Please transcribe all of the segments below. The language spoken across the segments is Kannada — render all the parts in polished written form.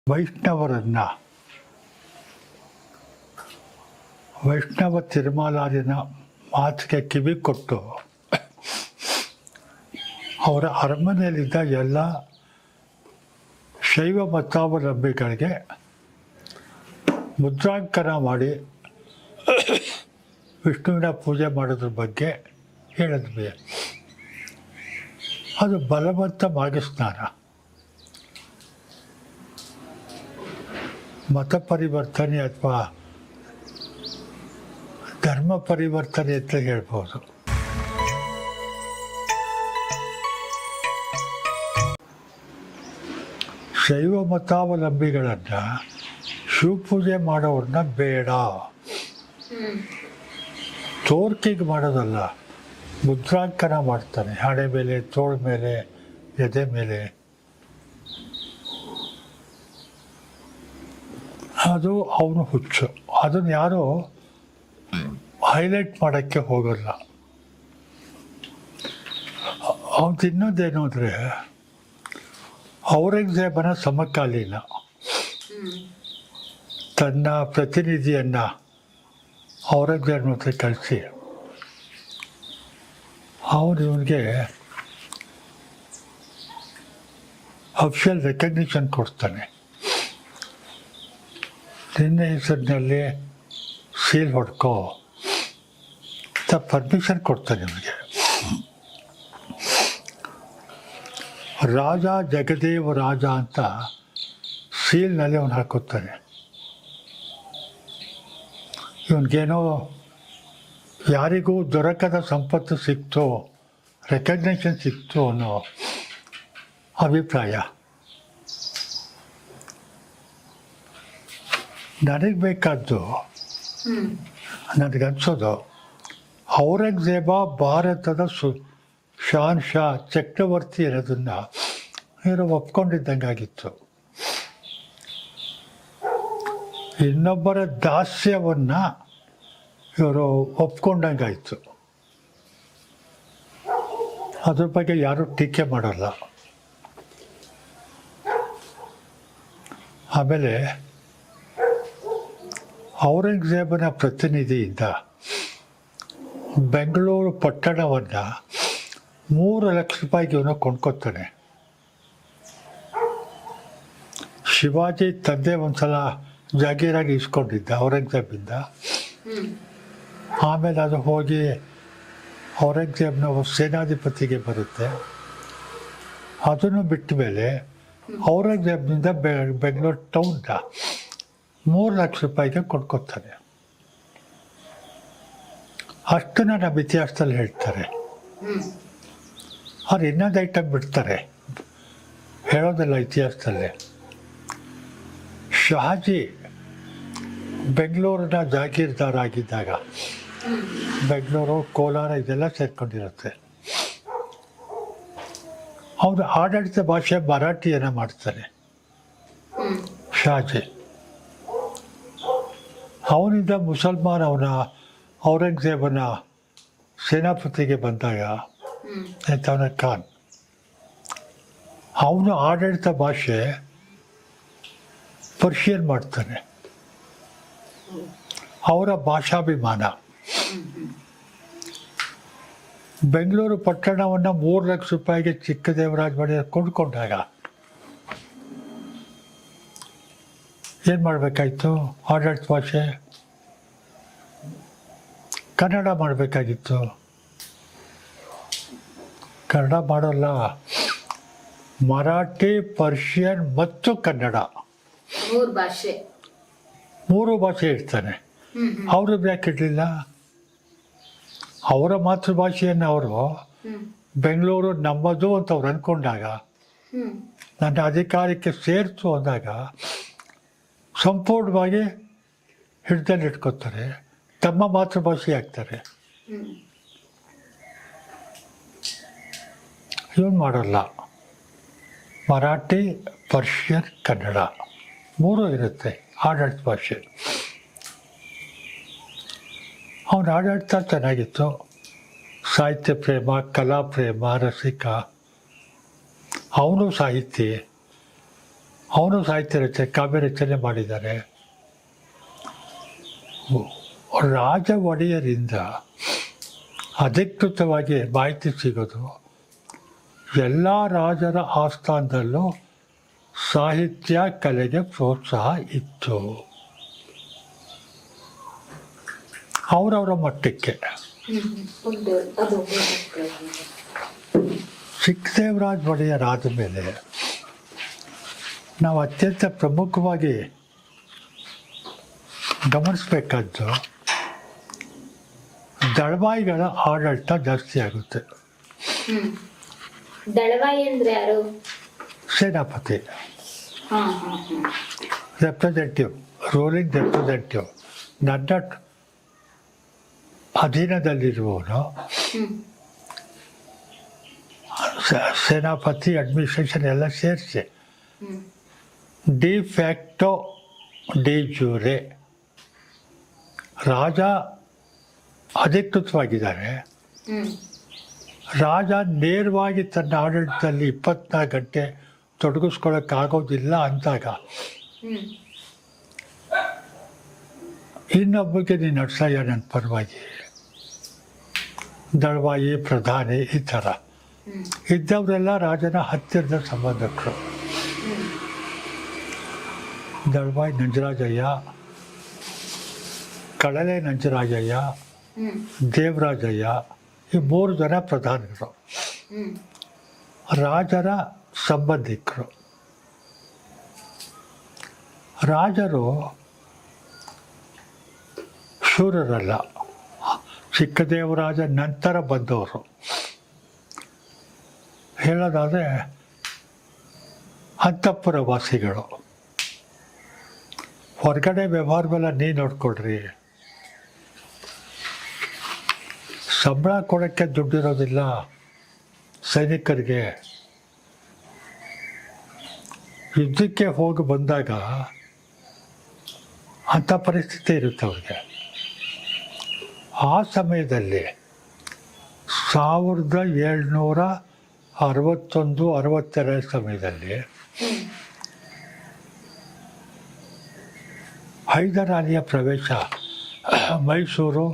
ವೈಷ್ಣವರನ್ನು ವೈಷ್ಣವ ತಿರುಮಲಾರಿನ ಮಾತಿಗೆ ಕಿವಿ ಕೊಟ್ಟು ಅವರ ಅರಮನೆಯಲ್ಲಿದ್ದ ಎಲ್ಲ ಶೈವ ಮತಾವಲಂಬಿಗಳಿಗೆ ಮುದ್ರಾಂಕನ ಮಾಡಿ ವಿಷ್ಣುವಿನ ಪೂಜೆ ಮಾಡೋದ್ರ ಬಗ್ಗೆ ಹೇಳಿದ್ವಿ. ಅದು ಬಲವಂತ ಮಾಘಸ್ನಾನ, ಮತ ಪರಿವರ್ತನೆ ಅಥವಾ ಧರ್ಮ ಪರಿವರ್ತನೆ ಅಂತ ಹೇಳ್ಬೋದು. ಶೈವ ಮತಾವಲಂಬಿಗಳನ್ನು ಶಿವಪೂಜೆ ಮಾಡೋರನ್ನ ಬೇಡ, ತೋರ್ಕಿಗೆ ಮಾಡೋದಲ್ಲ, ಮುದ್ರಾಂಕನ ಮಾಡ್ತಾನೆ ಹಣೆ ಮೇಲೆ, ತೋಳ ಮೇಲೆ, ಎದೆ ಮೇಲೆ. ಅದು ಅವನು ಹುಚ್ಚು. ಅದನ್ನು ಯಾರೂ ಹೈಲೈಟ್ ಮಾಡೋಕ್ಕೆ ಹೋಗಲ್ಲ. ಅವ್ನು ಇನ್ನೊಂದೇನು ಅಂದರೆ ಔರಂಗಜೇಬನ ಸಮಕಾಲೀನ ತನ್ನ ಪ್ರತಿನಿಧಿಯನ್ನು ಔರಂಗಜೇಬನ ಹತ್ರ ಕಳಿಸಿ ಅವನು ಇವನಿಗೆ ಅಫಿಷಿಯಲ್ ರೆಕಗ್ನಿಷನ್ ಕೊಡ್ತಾನೆ. ನಿನ್ನ ಹೆಸರಿನಲ್ಲಿ ಸೀಲ್ ಹೊಡ್ಕೋ ಅಂತ ಪರ್ಮಿಷನ್ ಕೊಡ್ತಾನೆ ಇವನಿಗೆ. ರಾಜ ಜಗದೇವ ರಾಜ ಅಂತ ಸೀಲ್ನಲ್ಲಿ ಅವನು ಹಾಕುತ್ತಾನೆ. ಇವನಿಗೇನೋ ಯಾರಿಗೂ ದೊರಕದ ಸಂಪತ್ತು ಸಿಕ್ತು, ರೆಕಗ್ನೇಷನ್ ಸಿಕ್ತು ಅನ್ನೋ ಅಭಿಪ್ರಾಯ. ನನಗೆ ಬೇಕಾದ್ದು, ನನಗನ್ಸೋದು ಔರಂಗಜೇಬ ಭಾರತದ ಶಹನ್ಶಾ ಚಕ್ರವರ್ತಿ ಅನ್ನೋದನ್ನು ಇವರು ಒಪ್ಕೊಂಡಿದ್ದಂಗಾಗಿತ್ತು. ಇನ್ನೊಬ್ಬರ ದಾಸ್ಯವನ್ನು ಇವರು ಒಪ್ಕೊಂಡಂಗಾಯಿತು. ಅದ್ರ ಬಗ್ಗೆ ಯಾರೂ ಟೀಕೆ ಮಾಡಲ್ಲ. ಆಮೇಲೆ ಔರಂಗಜೇಬನ ಪ್ರತಿನಿಧಿಯಿಂದ ಬೆಂಗಳೂರು ಪಟ್ಟಣವನ್ನು 3 ಲಕ್ಷ ರೂಪಾಯಿಗೆ ಇವನು ಕೊಂಡ್ಕೊತಾನೆ. ಶಿವಾಜಿ ತಂದೆ ಒಂದ್ಸಲ ಜಾಗೀರಾಗಿ ಇಸ್ಕೊಂಡಿದ್ದ ಔರಂಗಜೇಬಿಂದ. ಆಮೇಲೆ ಅದು ಹೋಗಿ ಔರಂಗಜೇಬ್ನ ಸೇನಾಧಿಪತಿಗೆ ಬರುತ್ತೆ. ಅದನ್ನು ಬಿಟ್ಟ ಮೇಲೆ ಔರಂಗಜೇಬ್ನಿಂದ ಬೆಂಗಳೂರು ಟೌನ್ನ 3 ಲಕ್ಷ ರೂಪಾಯಿಗೆ ಕೊಂಡ್ಕೊತಾನೆ. ಅಷ್ಟನ್ನು ನಮ್ಮ ಇತಿಹಾಸದಲ್ಲಿ ಹೇಳ್ತಾರೆ. ಅವ್ರು ಇನ್ನೊಂದು ಐಟಮ್ ಬಿಡ್ತಾರೆ, ಹೇಳೋದಿಲ್ಲ ಇತಿಹಾಸದಲ್ಲಿ. ಶಹಾಜಿ ಬೆಂಗಳೂರಿನ ಜಾಗೀರ್ದಾರ ಆಗಿದ್ದಾಗ, ಬೆಂಗಳೂರು, ಕೋಲಾರ ಇದೆಲ್ಲ ಸೇರ್ಕೊಂಡಿರುತ್ತೆ, ಅವನು ಆಡಳಿತ ಭಾಷೆ ಮರಾಠಿಯನ್ನು ಮಾಡ್ತಾನೆ ಶಹಾಜಿ. ಅವನಿಂದ ಮುಸಲ್ಮಾನ್ ಅವನ ಔರಂಗಜೇಬನ ಸೇನಾಪತಿಗೆ ಬಂದಾಗ ಅವನ ಖಾನ್, ಅವನು ಆಡಳಿತ ಭಾಷೆ ಪರ್ಷಿಯನ್ ಮಾಡ್ತಾನೆ. ಅವರ ಭಾಷಾಭಿಮಾನ. ಬೆಂಗಳೂರು ಪಟ್ಟಣವನ್ನು 3 ಲಕ್ಷ ರೂಪಾಯಿಗೆ ಚಿಕ್ಕದೇವರಾಜ ಒಡೆಯರ್ ಕೊಂಡ್ಕೊಂಡಾಗ ಏನು ಮಾಡಬೇಕಾಯ್ತು? ಆಡಳಿತ ಭಾಷೆ ಕನ್ನಡ ಮಾಡಬೇಕಾಗಿತ್ತು. ಕನ್ನಡ ಮಾಡೋಲ್ಲ, ಮರಾಠಿ, ಪರ್ಷಿಯನ್ ಮತ್ತು ಕನ್ನಡ 3 ಭಾಷೆ ಇರ್ತಾನೆ. ಅವರು ಯಾಕೆ ಇರಲಿಲ್ಲ? ಅವರ ಮಾತೃಭಾಷೆಯನ್ನು ಅವರು ಬೆಂಗಳೂರು ನಮ್ಮದು ಅಂತ ಅವ್ರು ಅಂದ್ಕೊಂಡಾಗ, ನನ್ನ ಅಧಿಕಾರಕ್ಕೆ ಸೇರಿತು ಅಂದಾಗ ಸಂಪೂರ್ಣವಾಗಿ ಹಿಡಿದಲ್ಲಿ ಇಟ್ಕೋತಾರೆ, ತಮ್ಮ ಮಾತೃಭಾಷೆ ಆಗ್ತಾರೆ. ಇವನು ಮಾಡೋಲ್ಲ. ಮರಾಠಿ, ಪರ್ಷಿಯನ್, ಕನ್ನಡ 3 ಇರುತ್ತೆ ಆಡಳಿತ ಭಾಷೆ. ಅವನ ಆಡಳಿತ ಚೆನ್ನಾಗಿತ್ತು. ಸಾಹಿತ್ಯ ಪ್ರೇಮ, ಕಲಾ ಪ್ರೇಮ, ರಸಿಕ. ಅವನು ಸಾಹಿತಿ, ಅವನು ಸಾಹಿತ್ಯ ಕಾವ್ಯ ರಚನೆ ಮಾಡಿದ್ದಾರೆ. ರಾಜ ಒಡೆಯರಿಂದ ಅಧಿಕೃತವಾಗಿ ಮಾಹಿತಿ ಸಿಗೋದು ಎಲ್ಲ ರಾಜರ ಆಸ್ಥಾನದಲ್ಲೂ ಸಾಹಿತ್ಯ ಕಲೆಗೆ ಪ್ರೋತ್ಸಾಹ ಇತ್ತು. ಅವರವರ ಮಟ್ಟಕ್ಕೆ. ಚಿಕ್ಕದೇವರಾಜ ಒಡೆಯರ್ ಆದ ಮೇಲೆ ನಾವು ಅತ್ಯಂತ ಪ್ರಮುಖವಾಗಿ ಗಮನಿಸಬೇಕಾದ್ದು ದಳವಾಯಿಗಳ ಆಡಳಿತ ಜಾಸ್ತಿ ಆಗುತ್ತೆ. ದಳವಾಯಿ ಅಂದ್ರೆ ಯಾರು? ಸೇನಾಪತಿ, ರೆಪ್ರೆಸೆಂಟೇಟಿವ್, ರೂಲಿಂಗ್ ರೆಪ್ರೆಸೆಂಟೇಟಿವ್. ನನ್ನ ಅಧೀನದಲ್ಲಿರುವವನು ಸೇನಾಪತಿ, ಅಡ್ಮಿನಿಸ್ಟ್ರೇಷನ್ ಎಲ್ಲ ಸೇರಿಸಿ ಡಿ ಫ್ಯಾಕ್ಟೋ ಡಿ ಜ್ಯೂರೆ ರಾಜ ಅಧಿಕೃತವಾಗಿದ್ದಾರೆ. ರಾಜ ನೇರವಾಗಿ ತನ್ನ ಆಡಳಿತದಲ್ಲಿ 24 ಗಂಟೆ ತೊಡಗಿಸ್ಕೊಳ್ಳೋಕ್ಕಾಗೋದಿಲ್ಲ ಅಂದಾಗ ಇನ್ನೊಬ್ಬರಿಗೆ ನೀನು ನಡ್ಸಯ್ಯ ನನ್ನ ಪರವಾಗಿ, ದಳವಾಯಿ, ಪ್ರಧಾನಿ, ಈ ಥರ ಇದ್ದವರೆಲ್ಲ ರಾಜನ ಹತ್ತಿರದ ಸಂಬಂಧಿಕರು. ದಳವಾಯಿ ನಂಜರಾಜಯ್ಯ, ಕಳಲೆ ನಂಜರಾಜಯ್ಯ, ದೇವರಾಜಯ್ಯ, ಈ 3 ಜನ ಪ್ರಧಾನಿಗಳು, ರಾಜರ ಸಂಬಂಧಿಕರು. ರಾಜರು ಶೂರರಲ್ಲ, ಚಿಕ್ಕದೇವರಾಜ ನಂತರ ಬಂದವರು. ಹೇಳೋದಾದರೆ ಅಂತಃಪುರ ವಾಸಿಗಳು. ಹೊರಗಡೆ ವ್ಯವಹಾರವೆಲ್ಲ ನೀನು ನೋಡ್ಕೊಳ್ರಿ, ಸಂಬಳ ಕೊಡೋಕ್ಕೆ ದುಡ್ಡಿರೋದಿಲ್ಲ ಸೈನಿಕರಿಗೆ. ಯುದ್ಧಕ್ಕೆ ಹೋಗಿ ಬಂದಾಗ ಅಂಥ ಪರಿಸ್ಥಿತಿ ಇರುತ್ತೆ ಅವ್ರಿಗೆ. ಆ ಸಮಯದಲ್ಲಿ 1761-62 ಸಮಯದಲ್ಲಿ ಹೈದರಾಲಿಯ ಪ್ರವೇಶ ಮೈಸೂರು,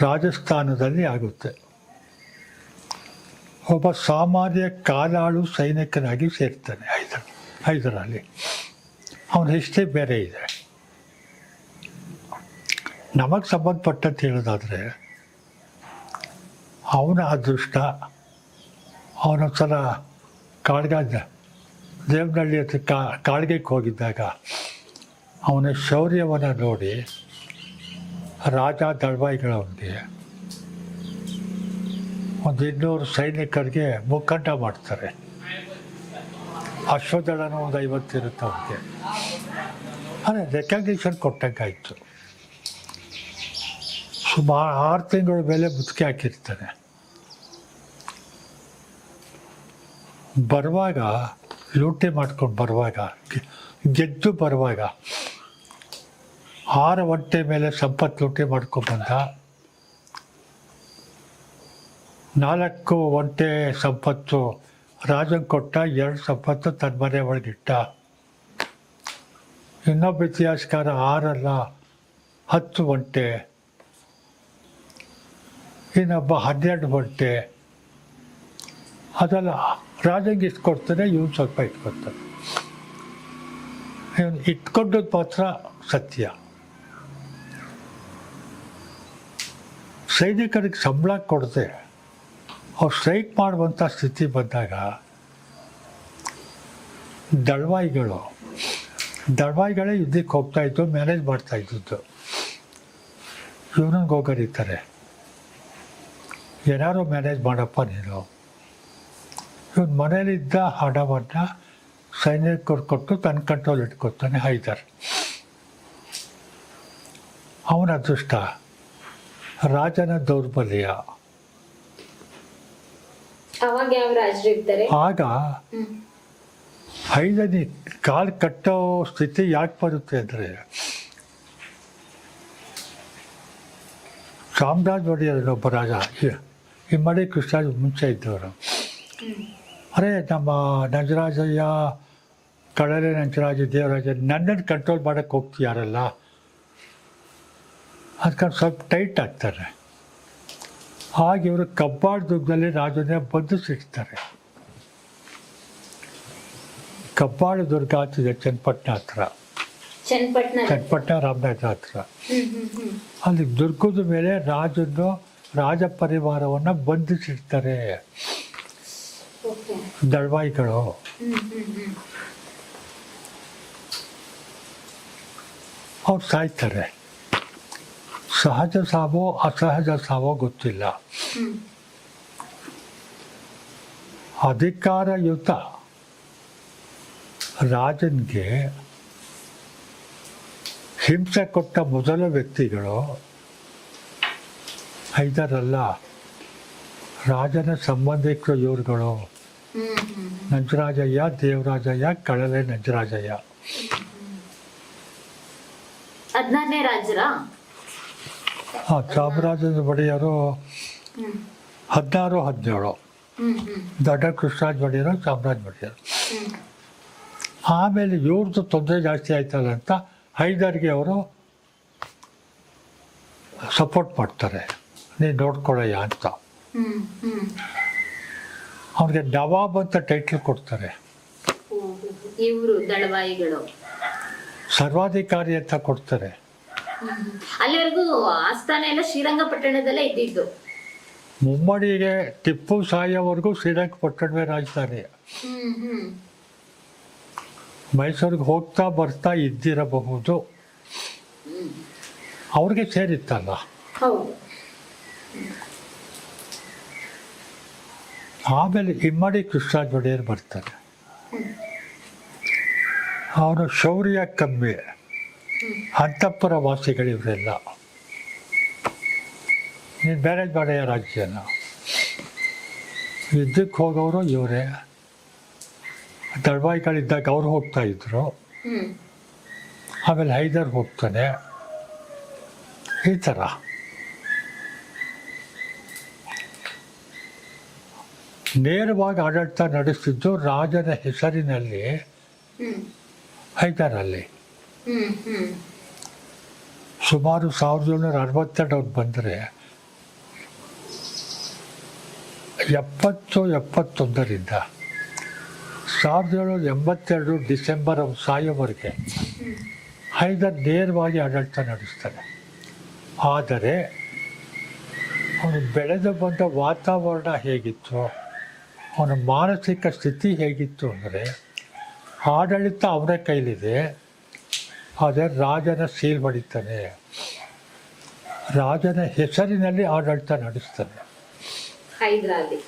ರಾಜಸ್ಥಾನದಲ್ಲಿ ಆಗುತ್ತೆ. ಒಬ್ಬ ಸಾಮಾನ್ಯ ಕಾಲಾಳು ಸೈನಿಕನಾಗಿ ಸೇರ್ತಾನೆ ಹೈದರಾಲಿ. ಅವನ ಹಿಸ್ಟ್ರಿ ಬೇರೆ ಇದೆ. ನಮಗೆ ಸಂಬಂಧಪಟ್ಟಂತೆ ಹೇಳೋದಾದರೆ ಅವನ ಅದೃಷ್ಟ, ಅವನೊಂದ್ಸಲ ದೇವನಹಳ್ಳಿ ಹತ್ರ ಕಾಳ್ಗೆಗೆ ಹೋಗಿದ್ದಾಗ ಅವನ ಶೌರ್ಯವನ್ನು ನೋಡಿ ರಾಜ ದಳವಾಯಿಗಳವನಿಗೆ 200 ಸೈನಿಕರಿಗೆ ಮುಖಂಡ ಮಾಡ್ತಾರೆ. ಅಶ್ವದಳನ 50 ಇರುತ್ತೆ ಅವ್ರಿಗೆ. ಅಂದರೆ ರೆಕಗ್ನಿಷನ್ ಕೊಟ್ಟಂಗಾಯಿತು. ಸುಮಾರು 6 ತಿಂಗಳ ಮೇಲೆ ಮುದುಕಿ ಹಾಕಿರ್ತಾನೆ. ಬರುವಾಗ ಲೂಟಿ ಮಾಡ್ಕೊಂಡು ಬರುವಾಗ, ಗೆದ್ದು ಬರುವಾಗ 6 ಒಂಟೆ ಮೇಲೆ ಸಂಪತ್ತು ಲೂಟಿ ಮಾಡ್ಕೊಂಡ್ಬಂದ. 4 ಒಂಟೆ ಸಂಪತ್ತು ರಾಜನ್ ಕೊಟ್ಟ, 2 ಸಂಪತ್ತು ತನ್ನ ಮನೆ ಒಳಗಿಟ್ಟ. ಇನ್ನೊಬ್ಬ ಇತಿಹಾಸಕಾರ 6 ಅಲ್ಲ 10 ಒಂಟೆ, ಇನ್ನೊಬ್ಬ 12 ಒಂಟೆ. ಅದೆಲ್ಲ ರಾಜಂಗೆ ಇಟ್ಕೊಡ್ತಾನೆ, ಇವನು ಸ್ವಲ್ಪ ಇಟ್ಕೊತಾನೆ. ಇವನು ಇಟ್ಕೊಂಡದ್ದು ಮಾತ್ರ ಸತ್ಯ. ಸೈನಿಕರಿಗೆ ಸಂಬಳ ಕೊಡದೆ ಅವ್ರು ಸ್ಟ್ರೈಕ್ ಮಾಡುವಂಥ ಸ್ಥಿತಿ ಬಂದಾಗ ದಳವಾಯಿಗಳೇ ಯುದ್ಧಕ್ಕೆ ಹೋಗ್ತಾಯಿದ್ದು, ಮ್ಯಾನೇಜ್ ಮಾಡ್ತಾಯಿದ್ದದ್ದು. ಇವನಿಗೆ ಹೋಗರಿತಾರೆ, ಏನಾರು ಮ್ಯಾನೇಜ್ ಮಾಡಪ್ಪ ನೀನು. ಇವನು ಮನೇಲಿದ್ದ ಹಣವನ್ನು ಸೈನಿಕರು ಕೊಟ್ಟು ತನ್ನ ಕಂಟ್ರೋಲ್ ಇಟ್ಕೊತಾನೆ ಹೈದರ್. ಅವನ ಅದೃಷ್ಟ, ರಾಜನ ದೌರ್ಬಲ್ಯ. ಆಗ ಹೈದನಿ ಕಾಲು ಕಟ್ಟೋ ಸ್ಥಿತಿ ಯಾಕೆ ಬರುತ್ತೆ ಅಂದರೆ, ಚಾಮರಾಜ ಒಡೆಯರ್ ಒಬ್ಬ ರಾಜ, ಇಮ್ಮಡಿ ಕೃಷ್ಣರಾಜ ಮುಂಚೆ ಇದ್ದವರು. ಅರೆ ನಮ್ಮ ನಂಜರಾಜಯ್ಯ ಕಳಲೆ ನಂಚರಾಜ ದೇವರಾಜ ನನ್ನನ್ನು ಕಂಟ್ರೋಲ್ ಮಾಡೋಕ್ಕೆ ಹೋಗ್ತೀಯಾರಲ್ಲ, ಅದಕ್ಕೆ ಸ್ವಲ್ಪ ಟೈಟ್ ಆಗ್ತಾರೆ. ಹಾಗೆ ಇವರು ಕಬ್ಬಾಳ ದುರ್ಗದಲ್ಲಿ ರಾಜನೇ ಬಂಧಿಸಿರ್ತಾರೆ. ಕಬ್ಬಾಳ ದುರ್ಗ ಆಗ್ತಿದೆ ಚನ್ನಪಟ್ಟಣ ಹತ್ರ, ಚನ್ನಪಟ್ಟಣ ರಾಮನಗರ ಹತ್ರ. ಅಲ್ಲಿ ದುರ್ಗದ ಮೇಲೆ ರಾಜ ಪರಿವಾರವನ್ನು ಬಂಧಿಸಿರ್ತಾರೆ ದಳವಾಯಿಗಳು. ಅವ್ರು ಸಾಯ್ತಾರೆ. ಸಹಜ ಸಾವೋ ಅಸಹಜ ಸಾವೋ ಗೊತ್ತಿಲ್ಲ. ಅಧಿಕಾರಯುತ ರಾಜನಿಗೆ ಹಿಂಸೆ ಕೊಟ್ಟ ಮೊದಲ ವ್ಯಕ್ತಿಗಳು ಹೈದರಲ್ಲ, ರಾಜನ ಸಂಬಂಧಿಕರು ಇವ್ರುಗಳು. ನಂಜರಾಜಯ್ಯ, ದೇವರಾಜಯ್ಯ, ಕಳಲೆ ನಂಜರಾಜಯ್ಯ. 14ನೇ ರಾಜರ ಚಾಮರಾಜನ ಒಡೆಯರು 16, 17. ದೊಡ್ಡ ಕೃಷ್ಣರಾಜ ಒಡೆಯರು, ಚಾಮರಾಜ ಒಡೆಯರು. ಆಮೇಲೆ ಇವ್ರದ್ದು ತೊಂದರೆ ಜಾಸ್ತಿ ಆಯ್ತಲ್ಲ ಅಂತ ಹೈದರ್ಗೆ ಅವರು ಸಪೋರ್ಟ್ ಮಾಡ್ತಾರೆ, ನೀನು ನೋಡ್ಕೊಳ್ಳಯ್ಯ ಅಂತ. ಅವ್ರಿಗೆ ನವಾಬ್ ಅಂತ ಟೈಟ್ಲ್ ಕೊಡ್ತಾರೆ. ಇವರು ದಳವಾಯಿಗಳು ಸರ್ವಾಧಿಕಾರಿ ಅಂತ ಕೊಡ್ತಾರೆ. ಅಲ್ಲಿವರೆಗೂ ಆಸ್ಥಾನ ಎಲ್ಲ ಶ್ರೀರಂಗಪಟ್ಟಣದಲ್ಲೇ ಇದ್ದಿದ್ದು. ಮುಮ್ಮಡಿಗೆ ಟಿಪ್ಪು ಸಾಯೋವರೆಗೂ ಶ್ರೀರಂಗಪಟ್ಟಣವೇ ರಾಜಧಾನಿ. ಮೈಸೂರಿಗೆ ಹೋಗ್ತಾ ಬರ್ತಾ ಇದ್ದಿರಬಹುದು, ಅವ್ರಿಗೆ ಸೇರಿತ್ತಲ್ಲ. ಆಮೇಲೆ ಇಮ್ಮಡಿ ಕೃಷ್ಣರಾಜ ಒಡೆಯರ್ ಬರ್ತಾರೆ. ಅವನು ಶೌರ್ಯ ಕಮ್ಮಿ, ಅಂತಃಪುರ ವಾಸಿಗಳು ಇವರೆಲ್ಲ. ನೀನು ಮ್ಯಾನೇಜ್ ಮಾಡ್ಯ ರಾಜ್ಯನ. ಯುದ್ಧಕ್ಕೆ ಹೋಗೋರು ಇವರೇ. ದಳವಾಯಿಗಳಿದ್ದಾಗ ಅವ್ರು ಹೋಗ್ತಾ ಇದ್ರು, ಆಮೇಲೆ ಹೈದರ್ ಹೋಗ್ತಾನೆ. ಈ ಥರ ನೇರವಾಗಿ ಆಡಳಿತ ನಡೆಸ್ತಿದ್ದು ರಾಜನ ಹೆಸರಿನಲ್ಲಿ ಹೈದರಲ್ಲಿ. ಸುಮಾರು 1762 ಅವ್ರು ಬಂದರೆ 70-71ರಿಂದ 1782 ಡಿಸೆಂಬರ್ ಅವ್ರು ಸಾಯೋವರೆಗೆ ಹೈದರ್ ನೇರವಾಗಿ ಆಡಳಿತ ನಡೆಸ್ತಾರೆ. ಆದರೆ ಅವನು ಬೆಳೆದು ಬಂದ ವಾತಾವರಣ ಹೇಗಿತ್ತು, ಅವನ ಮಾನಸಿಕ ಸ್ಥಿತಿ ಹೇಗಿತ್ತು ಅಂದರೆ, ಆಡಳಿತ ಅವನ ಕೈಲಿದೆ, ಆದರೆ ರಾಜನ ಸೀಲ್ ಹೊಡಿತಾನೆ, ರಾಜನ ಹೆಸರಿನಲ್ಲಿ ಆಡಳಿತ ನಡೆಸ್ತಾನೆ ಹೈದರಾಲಿ.